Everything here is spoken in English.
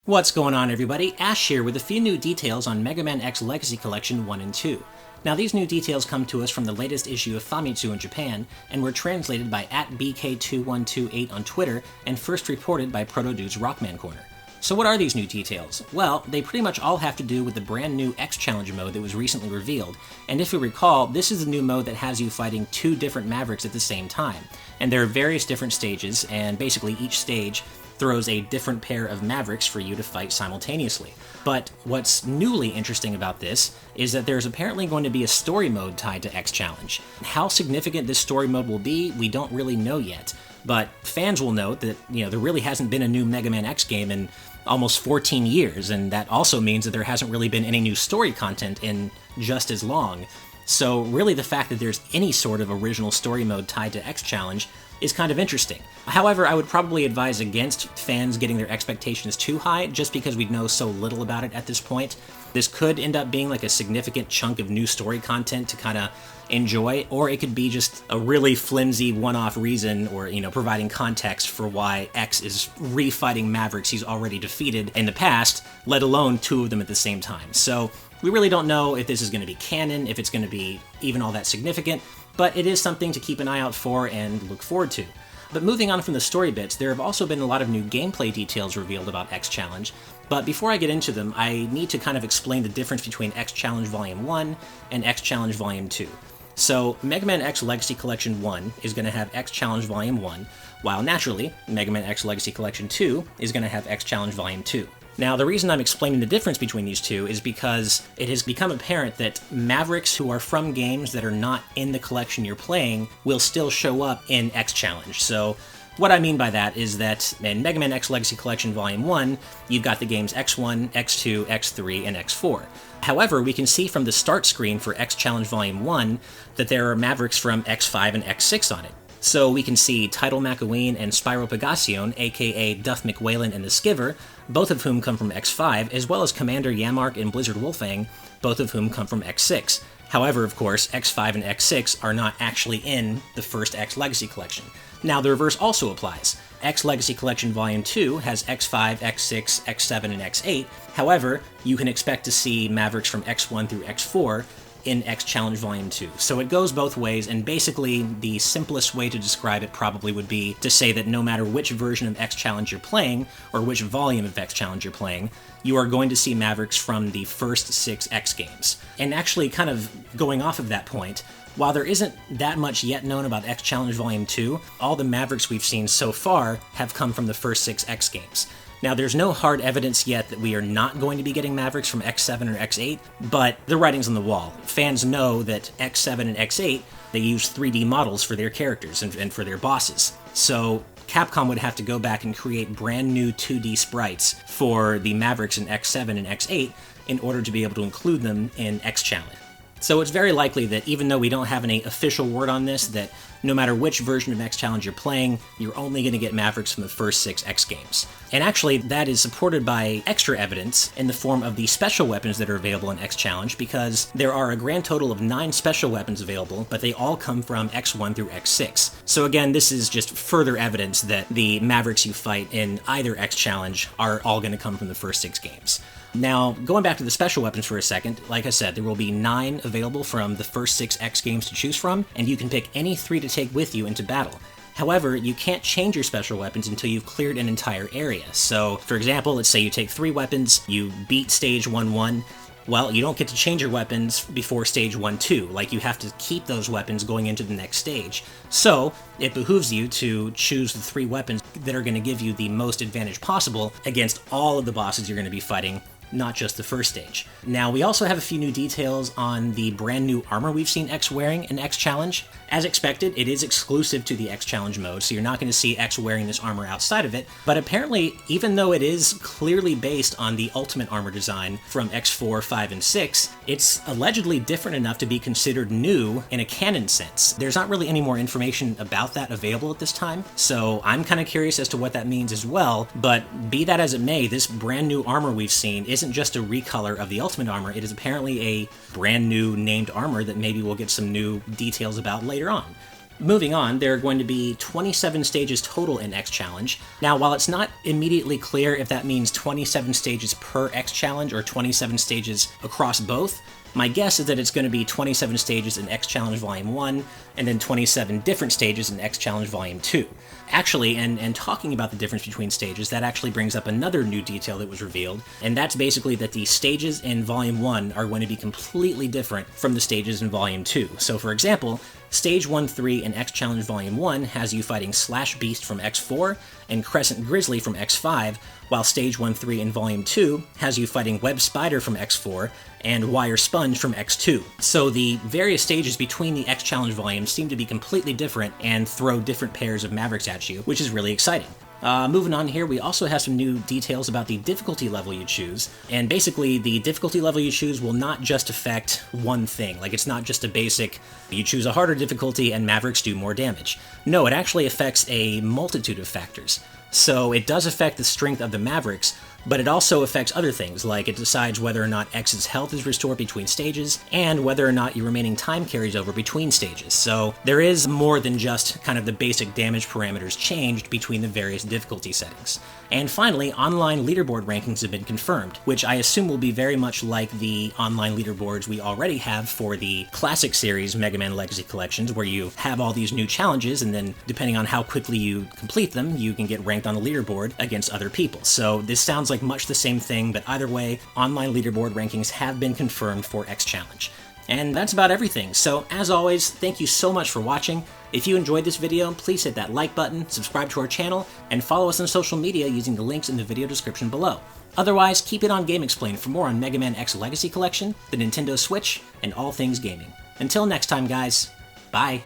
What's going on, everybody? Ash here with a few new details on Mega Man X Legacy Collection 1 and 2. Now, these new details come to us from the latest issue of Famitsu in Japan, and were translated by @BK2128 on Twitter, and first reported by Proto-Dude's Rockman Corner. So what are these new details? Well, they pretty much all have to do with the brand new X Challenge mode that was recently revealed, and if you recall, this is the new mode that has you fighting two different Mavericks at the same time. And there are various different stages, and basically each stage throws a different pair of Mavericks for you to fight simultaneously. But what's newly interesting about this is that there's apparently going to be a story mode tied to X Challenge. How significant this story mode will be, we don't really know yet. But fans will note that, there really hasn't been a new Mega Man X game in almost 14 years, and that also means that there hasn't really been any new story content in just as long. So really the fact that there's any sort of original story mode tied to X Challenge is kind of interesting. However, I would probably advise against fans getting their expectations too high, just because we know so little about it at this point. This could end up being like a significant chunk of new story content to kind of enjoy, or it could be just a really flimsy one-off reason, or, providing context for why X is refighting Mavericks he's already defeated in the past, let alone two of them at the same time. So we really don't know if this is going to be canon, if it's going to be even all that significant, but it is something to keep an eye out for and look forward to. But moving on from the story bits, there have also been a lot of new gameplay details revealed about X Challenge, but before I get into them, I need to kind of explain the difference between X Challenge Volume 1 and X Challenge Volume 2. So, Mega Man X Legacy Collection 1 is going to have X Challenge Volume 1, while naturally, Mega Man X Legacy Collection 2 is going to have X Challenge Volume 2. Now, the reason I'm explaining the difference between these two is because it has become apparent that Mavericks who are from games that are not in the collection you're playing will still show up in X Challenge. So, what I mean by that is that in Mega Man X Legacy Collection Volume 1, you've got the games X1, X2, X3, and X4. However, we can see from the start screen for X Challenge Volume 1 that there are Mavericks from X5 and X6 on it. So we can see Tidal McEween and Spyro Pegasion, aka Duff McWhalen and the Skiver, both of whom come from X5, as well as Commander Yamark and Blizzard Wolfang, both of whom come from X6. However, of course, X5 and X6 are not actually in the first X Legacy Collection. Now, the reverse also applies. X Legacy Collection Volume 2 has X5, X6, X7, and X8. However, you can expect to see Mavericks from X1 through X4 in X Challenge Volume 2. So it goes both ways, and basically the simplest way to describe it probably would be to say that no matter which version of X Challenge you're playing, or which volume of X Challenge you're playing, you are going to see Mavericks from the first 6 X games. And actually, kind of going off of that point, while there isn't that much yet known about X Challenge Volume 2, all the Mavericks we've seen so far have come from the first 6 X games. Now, there's no hard evidence yet that we are not going to be getting Mavericks from X7 or X8, but the writing's on the wall. Fans know that X7 and X8, they use 3D models for their characters and for their bosses. So Capcom would have to go back and create brand new 2D sprites for the Mavericks in X7 and X8 in order to be able to include them in X Challenge. So it's very likely that even though we don't have any official word on this, that no matter which version of X Challenge you're playing, you're only going to get Mavericks from the first 6 X games. And actually, that is supported by extra evidence in the form of the special weapons that are available in X Challenge, because there are a grand total of 9 special weapons available, but they all come from X1 through X6. So again, this is just further evidence that the Mavericks you fight in either X Challenge are all going to come from the first 6 games. Now, going back to the special weapons for a second, like I said, there will be 9 available from the first 6 X games to choose from, and you can pick any 3 to take with you into battle. However, you can't change your special weapons until you've cleared an entire area. So, for example, let's say you take 3 weapons, you beat Stage 1-1, well, you don't get to change your weapons before Stage 1-2, like you have to keep those weapons going into the next stage. So, it behooves you to choose the 3 weapons that are going to give you the most advantage possible against all of the bosses you're going to be fighting, not just the first stage. Now, we also have a few new details on the brand new armor we've seen X wearing in X Challenge. As expected, it is exclusive to the X Challenge mode, so you're not going to see X wearing this armor outside of it, but apparently, even though it is clearly based on the Ultimate armor design from X4, 5, and 6, it's allegedly different enough to be considered new in a canon sense. There's not really any more information about that available at this time, so I'm kind of curious as to what that means as well, but be that as it may, this brand new armor we've seen isn't just a recolor of the Ultimate armor, it is apparently a brand new named armor that maybe we'll get some new details about later on. Moving on, there are going to be 27 stages total in X Challenge. Now, while it's not immediately clear if that means 27 stages per X Challenge or 27 stages across both, my guess is that it's going to be 27 stages in X Challenge Volume 1, and then 27 different stages in X Challenge Volume 2. Actually, and talking about the difference between stages, that actually brings up another new detail that was revealed, and that's basically that the stages in Volume 1 are going to be completely different from the stages in Volume 2. So for example, Stage 1-3 in X Challenge Volume 1 has you fighting Slash Beast from X4 and Crescent Grizzly from X5, while Stage 1-3 in Volume 2 has you fighting Web Spider from X4 and Wire Sponge from X2. So the various stages between the X Challenge volumes seem to be completely different and throw different pairs of Mavericks at you, which is really exciting. Moving on here, we also have some new details about the difficulty level you choose, and basically the difficulty level you choose will not just affect one thing, like it's not just a basic, you choose a harder difficulty and Mavericks do more damage. No, it actually affects a multitude of factors. So it does affect the strength of the Mavericks, but it also affects other things, like it decides whether or not X's health is restored between stages, and whether or not your remaining time carries over between stages. So there is more than just kind of the basic damage parameters changed between the various difficulty settings. And finally, online leaderboard rankings have been confirmed, which I assume will be very much like the online leaderboards we already have for the Classic Series Mega Man Legacy Collections, where you have all these new challenges, and then depending on how quickly you complete them, you can get ranked on the leaderboard against other people. So this sounds like much the same thing, but either way, online leaderboard rankings have been confirmed for X Challenge. And that's about everything. So as always, thank you so much for watching. If you enjoyed this video, please hit that like button, subscribe to our channel, and follow us on social media using the links in the video description below. Otherwise, keep it on GameXplain for more on Mega Man X Legacy Collection, the Nintendo Switch, and all things gaming. Until next time, guys, bye!